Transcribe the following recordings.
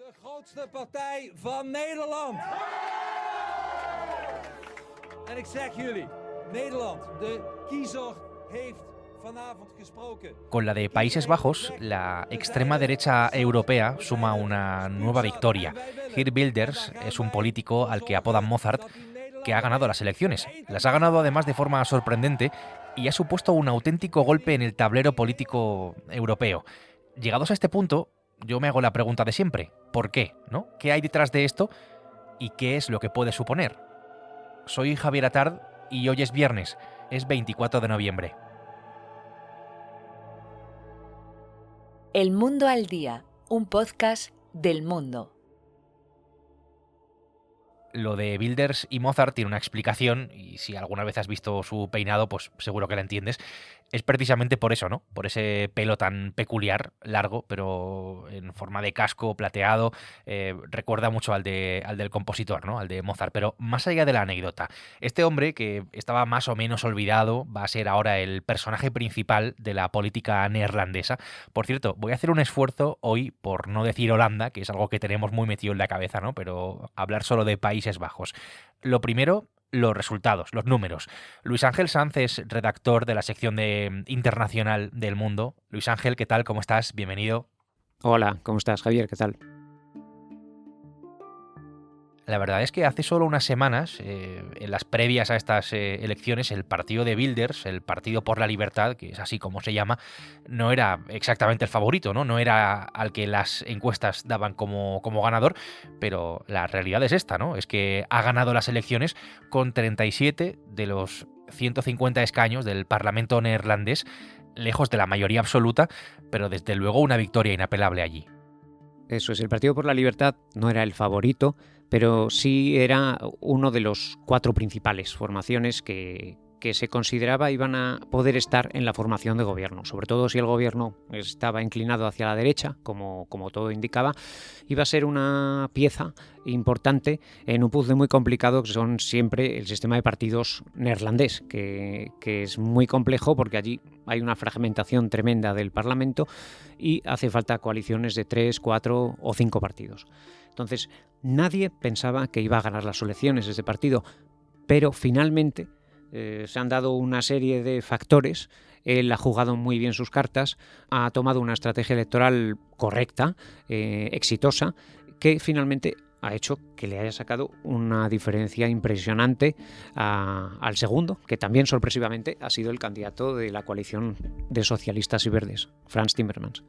De grootste partij van Nederland. En ik zeg jullie, Nederland, de kiezer heeft vanavond gesproken. Con la de Países Bajos, la extrema derecha europea suma una nueva victoria. Geert Wilders es un político al que apodan Mozart, que ha ganado las elecciones. Las ha ganado además de forma sorprendente y ha supuesto un auténtico golpe en el tablero político europeo. Llegados a este punto, yo me hago la pregunta de siempre. ¿Por qué? ¿No? ¿Qué hay detrás de esto? ¿Y qué es lo que puede suponer? Soy Javier Atard y hoy es viernes, es 24 de noviembre. El Mundo al Día, un podcast del Mundo. Lo de Wilders y Mozart tiene una explicación, y si alguna vez has visto su peinado, pues seguro que la entiendes. Es precisamente por eso, ¿no? Por ese pelo tan peculiar, largo, pero en forma de casco plateado. Recuerda mucho al del compositor, ¿no? Al de Mozart. Pero más allá de la anécdota, este hombre, que estaba más o menos olvidado, va a ser ahora el personaje principal de la política neerlandesa. Por cierto, voy a hacer un esfuerzo hoy por no decir Holanda, que es algo que tenemos muy metido en la cabeza, ¿no? Pero hablar solo de Países Bajos. Lo primero, los resultados, los números. Luis Ángel Sanz es redactor de la sección de internacional del Mundo. Luis Ángel, ¿qué tal? ¿Cómo estás? Bienvenido. Hola, ¿cómo estás, Javier? ¿Qué tal? La verdad es que hace solo unas semanas, en las previas a estas elecciones, el partido de Wilders, el Partido por la Libertad, que es así como se llama, no era exactamente el favorito, ¿no? No era al que las encuestas daban como ganador, pero la realidad es esta, ¿no? Es que ha ganado las elecciones con 37 de los 150 escaños del Parlamento neerlandés, lejos de la mayoría absoluta, pero desde luego una victoria inapelable allí. Eso es, el Partido por la Libertad no era el favorito, pero sí era uno de los 4 principales formaciones que se consideraba iban a poder estar en la formación de gobierno. Sobre todo si el gobierno estaba inclinado hacia la derecha, como todo indicaba, iba a ser una pieza importante en un puzzle muy complicado que son siempre el sistema de partidos neerlandés, que es muy complejo porque allí hay una fragmentación tremenda del Parlamento y hace falta coaliciones de 3, 4 o 5 partidos. Entonces, nadie pensaba que iba a ganar las elecciones ese partido, pero finalmente se han dado una serie de factores. Él ha jugado muy bien sus cartas, ha tomado una estrategia electoral correcta, exitosa, que finalmente ha hecho que le haya sacado una diferencia impresionante al segundo, que también sorpresivamente ha sido el candidato de la coalición de socialistas y verdes, Frans Timmermans.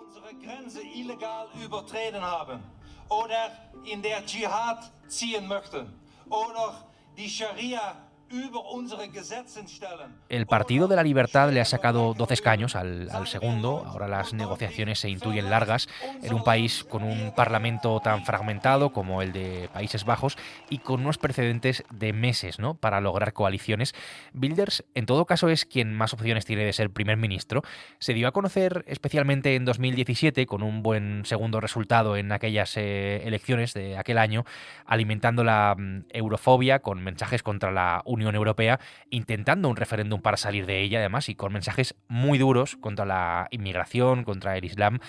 Unsere Grenze illegal übertreten haben oder in der Dschihad ziehen möchten oder die Scharia über unsere Gesetze stellen. El Partido de la Libertad le ha sacado 12 escaños al segundo. Ahora las negociaciones se intuyen largas en un país con un parlamento tan fragmentado como el de Países Bajos y con unos precedentes de meses, ¿no?, para lograr coaliciones. Wilders, en todo caso, es quien más opciones tiene de ser primer ministro. Se dio a conocer especialmente en 2017 con un buen segundo resultado en aquellas elecciones de aquel año, alimentando la eurofobia con mensajes contra la Unión Europea, intentando un referéndum para salir de ella, además, y con mensajes muy duros contra la inmigración, contra el Islam.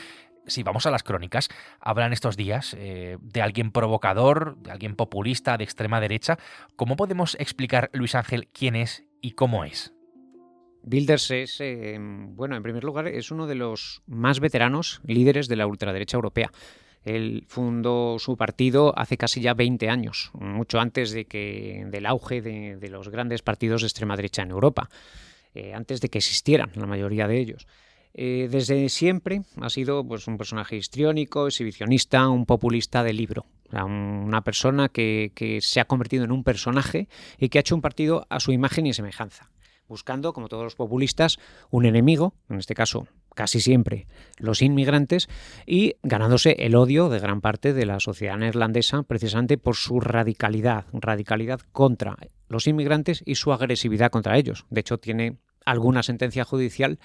Si vamos a las crónicas, hablan estos días de alguien provocador, de alguien populista, de extrema derecha. ¿Cómo podemos explicar, Luis Ángel, quién es y cómo es? Wilders es, en primer lugar, es uno de los más veteranos líderes de la ultraderecha europea. Él fundó su partido hace casi ya 20 años, mucho antes del auge de los grandes partidos de extrema derecha en Europa, antes de que existieran la mayoría de ellos. Desde siempre ha sido un personaje histriónico, exhibicionista, un populista de libro. O sea, una persona que se ha convertido en un personaje y que ha hecho un partido a su imagen y semejanza, buscando, como todos los populistas, un enemigo, en este caso casi siempre los inmigrantes, y ganándose el odio de gran parte de la sociedad neerlandesa precisamente por su radicalidad contra los inmigrantes y su agresividad contra ellos. De hecho, tiene alguna sentencia judicial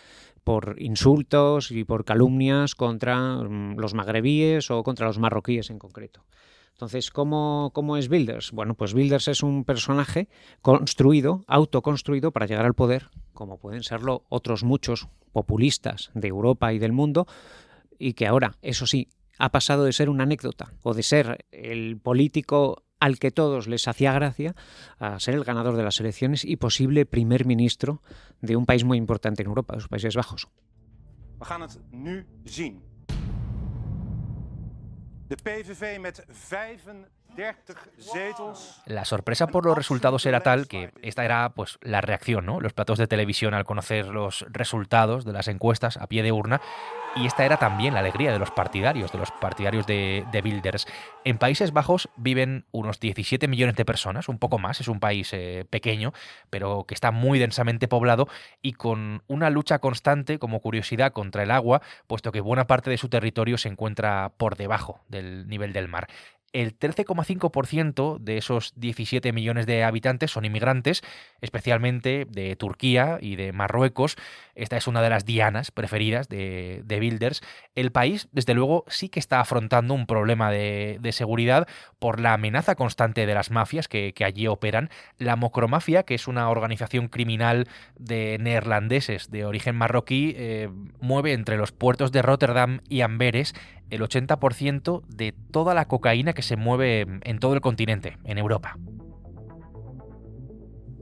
por insultos y por calumnias contra los magrebíes o contra los marroquíes en concreto. Entonces, ¿cómo es Wilders? Bueno, pues Wilders es un personaje autoconstruido para llegar al poder, como pueden serlo otros muchos populistas de Europa y del mundo, y que ahora, eso sí, ha pasado de ser una anécdota o de ser el político al que todos les hacía gracia a ser el ganador de las elecciones y posible primer ministro de un país muy importante en Europa, los Países Bajos. We gaan het nu zien. De PVV met 35 zetels. La sorpresa por los resultados era tal que esta era pues la reacción, ¿no? Los platos de televisión al conocer los resultados de las encuestas a pie de urna, y esta era también la alegría de los partidarios de Wilders. En Países Bajos viven unos 17 millones de personas, un poco más, es un país pequeño, pero que está muy densamente poblado y con una lucha constante, como curiosidad, contra el agua, puesto que buena parte de su territorio se encuentra por debajo del nivel del mar. El 13,5% de esos 17 millones de habitantes son inmigrantes, especialmente de Turquía y de Marruecos. Esta es una de las dianas preferidas de Wilders. El país, desde luego, sí que está afrontando un problema de seguridad por la amenaza constante de las mafias que allí operan. La Mokromafia, que es una organización criminal de neerlandeses de origen marroquí, mueve entre los puertos de Rotterdam y Amberes el 80% de toda la cocaína que se mueve en todo el continente, en Europa.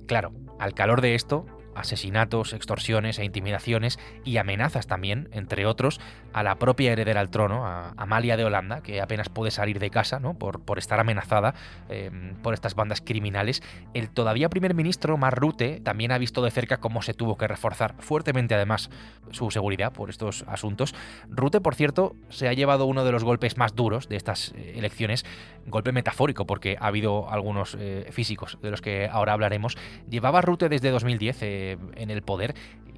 Claro, al calor de esto, asesinatos, extorsiones e intimidaciones y amenazas también, entre otros, a la propia heredera al trono, a Amalia de Holanda, que apenas puede salir de casa, ¿no? por estar amenazada por estas bandas criminales. El todavía primer ministro, Mark Rutte, también ha visto de cerca cómo se tuvo que reforzar fuertemente, además, su seguridad por estos asuntos. Rutte, por cierto, se ha llevado uno de los golpes más duros de estas elecciones, golpe metafórico, porque ha habido algunos físicos de los que ahora hablaremos. Llevaba Rutte desde 2010 en el poder.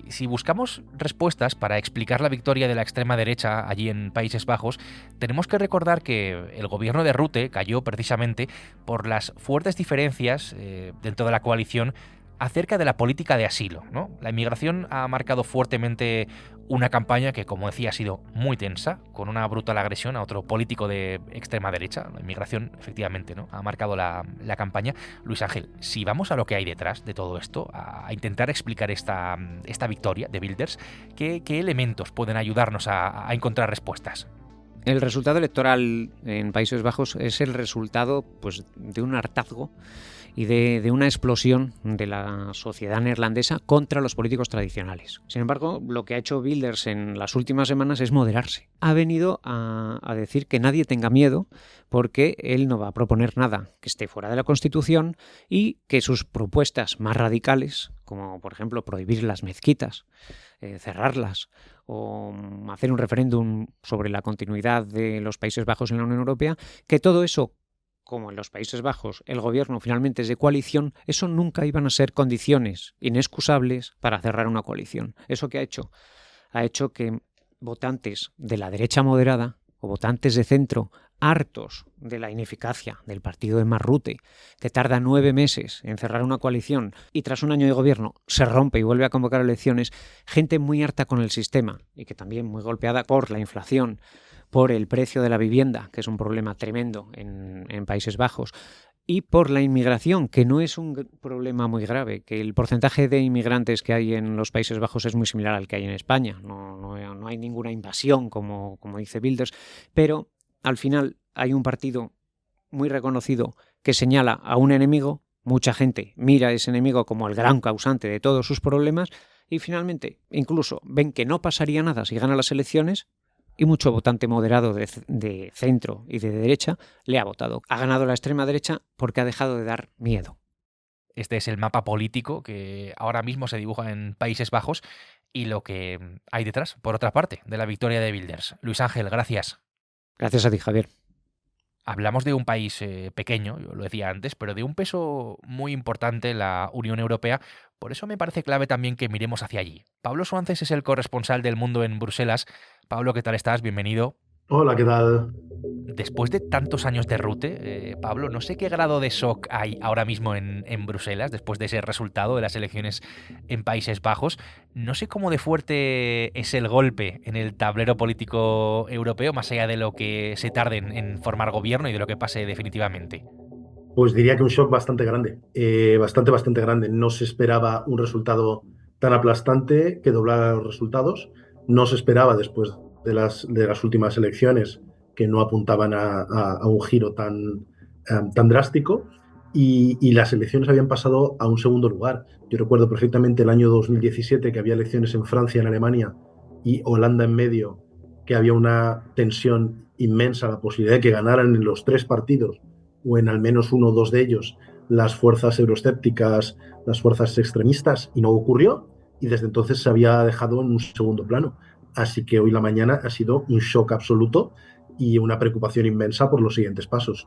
Si buscamos respuestas para explicar la victoria de la extrema derecha allí en Países Bajos, tenemos que recordar que el gobierno de Rutte cayó precisamente por las fuertes diferencias dentro de la coalición acerca de la política de asilo, ¿no? La inmigración ha marcado fuertemente una campaña que, como decía, ha sido muy tensa, con una brutal agresión a otro político de extrema derecha. La inmigración, efectivamente, ¿no? Ha marcado la campaña. Luis Ángel, si vamos a lo que hay detrás de todo esto, a intentar explicar esta victoria de Wilders, ¿qué elementos pueden ayudarnos a encontrar respuestas? El resultado electoral en Países Bajos es el resultado, pues, de un hartazgo y de una explosión de la sociedad neerlandesa contra los políticos tradicionales. Sin embargo, lo que ha hecho Wilders en las últimas semanas es moderarse. Ha venido a decir que nadie tenga miedo porque él no va a proponer nada que esté fuera de la Constitución y que sus propuestas más radicales, como por ejemplo prohibir las mezquitas, cerrarlas o hacer un referéndum sobre la continuidad de los Países Bajos en la Unión Europea, que todo eso, como en los Países Bajos el gobierno finalmente es de coalición, eso nunca iban a ser condiciones inexcusables para cerrar una coalición. ¿Eso qué ha hecho? Ha hecho que votantes de la derecha moderada o votantes de centro, hartos de la ineficacia del partido de Mark Rutte, que tarda 9 meses en cerrar una coalición y tras un año de gobierno se rompe y vuelve a convocar elecciones, gente muy harta con el sistema y que también muy golpeada por la inflación, por el precio de la vivienda, que es un problema tremendo en Países Bajos, y por la inmigración, que no es un problema muy grave, que el porcentaje de inmigrantes que hay en los Países Bajos es muy similar al que hay en España. No hay ninguna invasión, como dice Wilders, pero al final hay un partido muy reconocido que señala a un enemigo, mucha gente mira a ese enemigo como el gran causante de todos sus problemas, y finalmente incluso ven que no pasaría nada si gana las elecciones, y mucho votante moderado de centro y de derecha le ha votado. Ha ganado la extrema derecha porque ha dejado de dar miedo. Este es el mapa político que ahora mismo se dibuja en Países Bajos y lo que hay detrás, por otra parte, de la victoria de Wilders. Luis Ángel, gracias. Gracias a ti, Javier. Hablamos de un país pequeño, yo lo decía antes, pero de un peso muy importante en la Unión Europea. Por eso me parece clave también que miremos hacia allí. Pablo Suances es el corresponsal del Mundo en Bruselas. Pablo, ¿qué tal estás? Bienvenido. Hola, ¿qué tal? Después de tantos años de Rutte, Pablo, no sé qué grado de shock hay ahora mismo en Bruselas, después de ese resultado de las elecciones en Países Bajos. No sé cómo de fuerte es el golpe en el tablero político europeo, más allá de lo que se tarde en formar gobierno y de lo que pase definitivamente. Pues diría que un shock bastante grande, bastante grande. No se esperaba un resultado tan aplastante que doblara los resultados. No se esperaba después de las últimas elecciones que no apuntaban a un giro tan drástico, y las elecciones habían pasado a un segundo lugar. Yo recuerdo perfectamente el año 2017 que había elecciones en Francia, en Alemania y Holanda en medio, que había una tensión inmensa, la posibilidad de que ganaran en los 3 partidos o en al menos uno o dos de ellos las fuerzas euroscépticas, las fuerzas extremistas, y no ocurrió, y desde entonces se había dejado en un segundo plano. Así que hoy la mañana ha sido un shock absoluto y una preocupación inmensa por los siguientes pasos.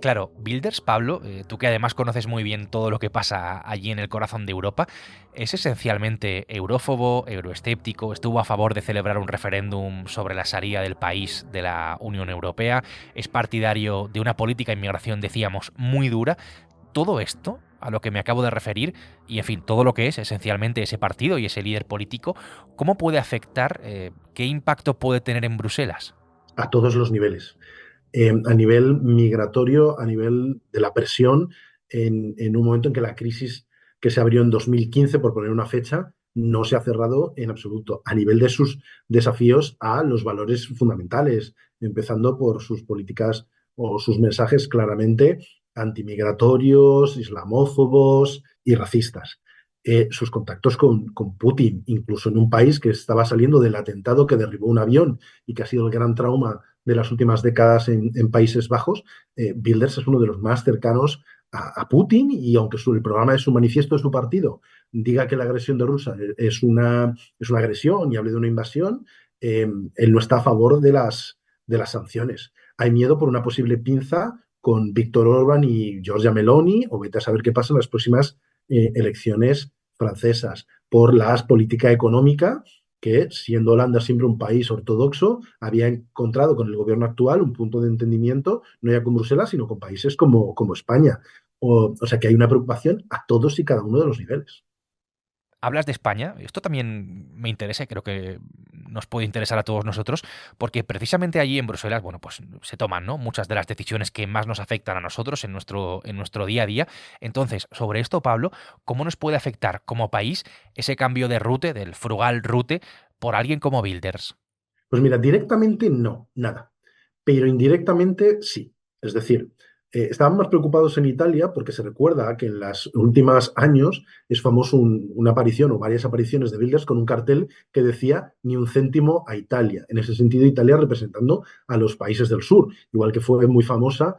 Claro, Wilders, Pablo, tú que además conoces muy bien todo lo que pasa allí en el corazón de Europa, es esencialmente eurófobo, euroescéptico, estuvo a favor de celebrar un referéndum sobre la salida del país de la Unión Europea, es partidario de una política de inmigración, decíamos, muy dura. Todo esto, a lo que me acabo de referir, y en fin, todo lo que es esencialmente ese partido y ese líder político, ¿cómo puede afectar, qué impacto puede tener en Bruselas? A todos los niveles. A nivel migratorio, a nivel de la presión, en un momento en que la crisis que se abrió en 2015, por poner una fecha, no se ha cerrado en absoluto, a nivel de sus desafíos a los valores fundamentales, empezando por sus políticas o sus mensajes claramente antimigratorios, islamófobos y racistas. Sus contactos con Putin, incluso en un país que estaba saliendo del atentado que derribó un avión y que ha sido el gran trauma de las últimas décadas en Países Bajos. Wilders es uno de los más cercanos a Putin, y aunque el programa de su manifiesto de su partido diga que la agresión de Rusia es una agresión y hable de una invasión, él no está a favor de las sanciones. Hay miedo por una posible pinza con Víctor Orbán y Giorgia Meloni, o vete a saber qué pasa en las próximas elecciones francesas, por la política económica que, siendo Holanda siempre un país ortodoxo, había encontrado con el gobierno actual un punto de entendimiento, no ya con Bruselas, sino con países como España. O sea que hay una preocupación a todos y cada uno de los niveles. Hablas de España, esto también me interesa y creo que nos puede interesar a todos nosotros, porque precisamente allí en Bruselas, bueno, pues se toman, ¿no?, muchas de las decisiones que más nos afectan a nosotros en nuestro día a día. Entonces, sobre esto, Pablo, ¿cómo nos puede afectar como país ese cambio de rute, del frugal rute, por alguien como Wilders? Pues mira, directamente no, nada, pero indirectamente sí. Es decir, estaban más preocupados en Italia porque se recuerda que en los últimos años es famoso una aparición o varias apariciones de Wilders con un cartel que decía ni un céntimo a Italia. En ese sentido, Italia representando a los países del sur, igual que fue muy famosa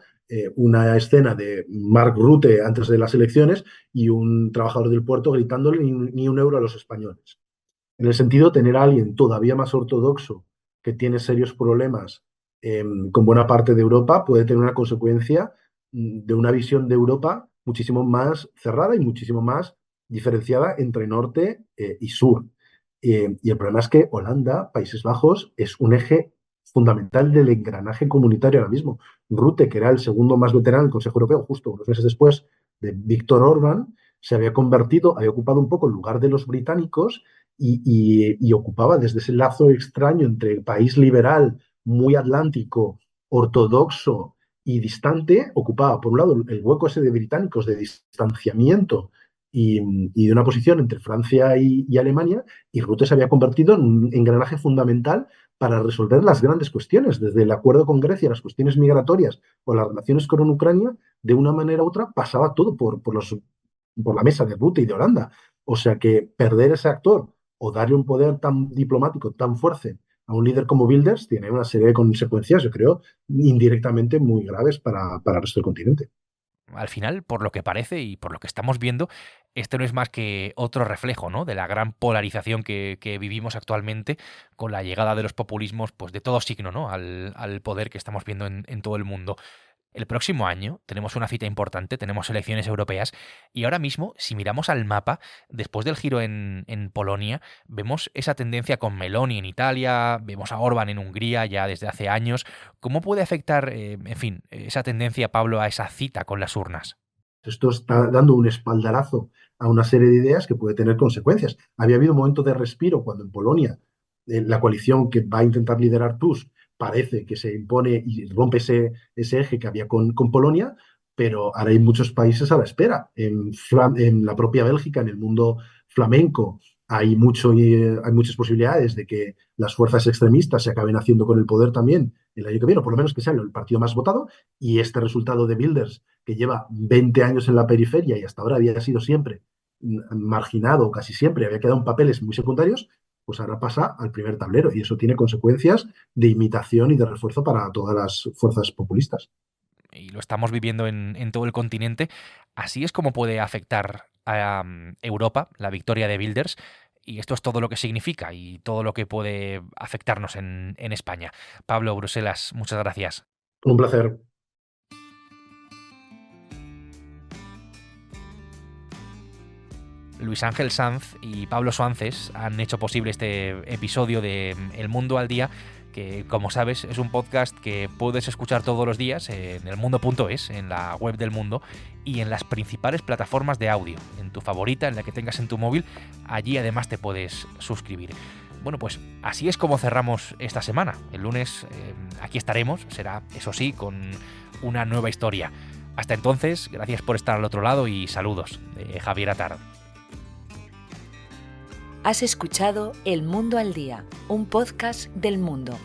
una escena de Mark Rutte antes de las elecciones y un trabajador del puerto gritándole ni un euro a los españoles. En el sentido de tener a alguien todavía más ortodoxo que tiene serios problemas con buena parte de Europa, puede tener una consecuencia de una visión de Europa muchísimo más cerrada y muchísimo más diferenciada entre norte y sur. Y el problema es que Holanda, Países Bajos, es un eje fundamental del engranaje comunitario ahora mismo. Rutte, que era el segundo más veterano del Consejo Europeo, justo unos meses después de Víctor Orbán, se había ocupado un poco el lugar de los británicos y ocupaba desde ese lazo extraño entre el país liberal, muy atlántico, ortodoxo y distante, ocupaba por un lado el hueco ese de británicos de distanciamiento y de una posición entre Francia y Alemania, y Rutte se había convertido en un engranaje fundamental para resolver las grandes cuestiones, desde el acuerdo con Grecia, las cuestiones migratorias o las relaciones con Ucrania. De una manera u otra pasaba todo por la mesa de Rutte y de Holanda. O sea que perder ese actor o darle un poder tan diplomático, tan fuerte a un líder como Wilders tiene una serie de consecuencias, yo creo, indirectamente muy graves para el resto del continente. Al final, por lo que parece y por lo que estamos viendo, este no es más que otro reflejo, ¿no?, de la gran polarización que vivimos actualmente con la llegada de los populismos, pues de todo signo, ¿no?, al poder que estamos viendo en todo el mundo. El próximo año tenemos una cita importante, tenemos elecciones europeas y ahora mismo, si miramos al mapa, después del giro en Polonia, vemos esa tendencia con Meloni en Italia, vemos a Orbán en Hungría ya desde hace años. ¿Cómo puede afectar, en fin, esa tendencia, Pablo, a esa cita con las urnas? Esto está dando un espaldarazo a una serie de ideas que puede tener consecuencias. Había habido un momento de respiro cuando en Polonia la coalición que va a intentar liderar Tusk parece que se impone y rompe ese eje que había con Polonia, pero ahora hay muchos países a la espera. En la propia Bélgica, en el mundo flamenco, hay muchas posibilidades de que las fuerzas extremistas se acaben haciendo con el poder también el año que viene, o por lo menos que sea el partido más votado, y este resultado de Wilders, que lleva 20 años en la periferia y hasta ahora había sido siempre marginado, casi siempre, había quedado en papeles muy secundarios, pues ahora pasa al primer tablero, y eso tiene consecuencias de imitación y de refuerzo para todas las fuerzas populistas. Y lo estamos viviendo en todo el continente. Así es como puede afectar a Europa la victoria de Wilders. Y esto es todo lo que significa y todo lo que puede afectarnos en España. Pablo, Bruselas, muchas gracias. Un placer. Luis Ángel Sanz y Pablo Suances han hecho posible este episodio de El Mundo al Día, que, como sabes, es un podcast que puedes escuchar todos los días en elmundo.es, en la web del Mundo, y en las principales plataformas de audio, en tu favorita, en la que tengas en tu móvil. Allí además te puedes suscribir. Bueno, pues así es como cerramos esta semana. El lunes aquí estaremos, será, eso sí, con una nueva historia. Hasta entonces, gracias por estar al otro lado y saludos de Javier Atard. Has escuchado El Mundo al Día, un podcast del Mundo.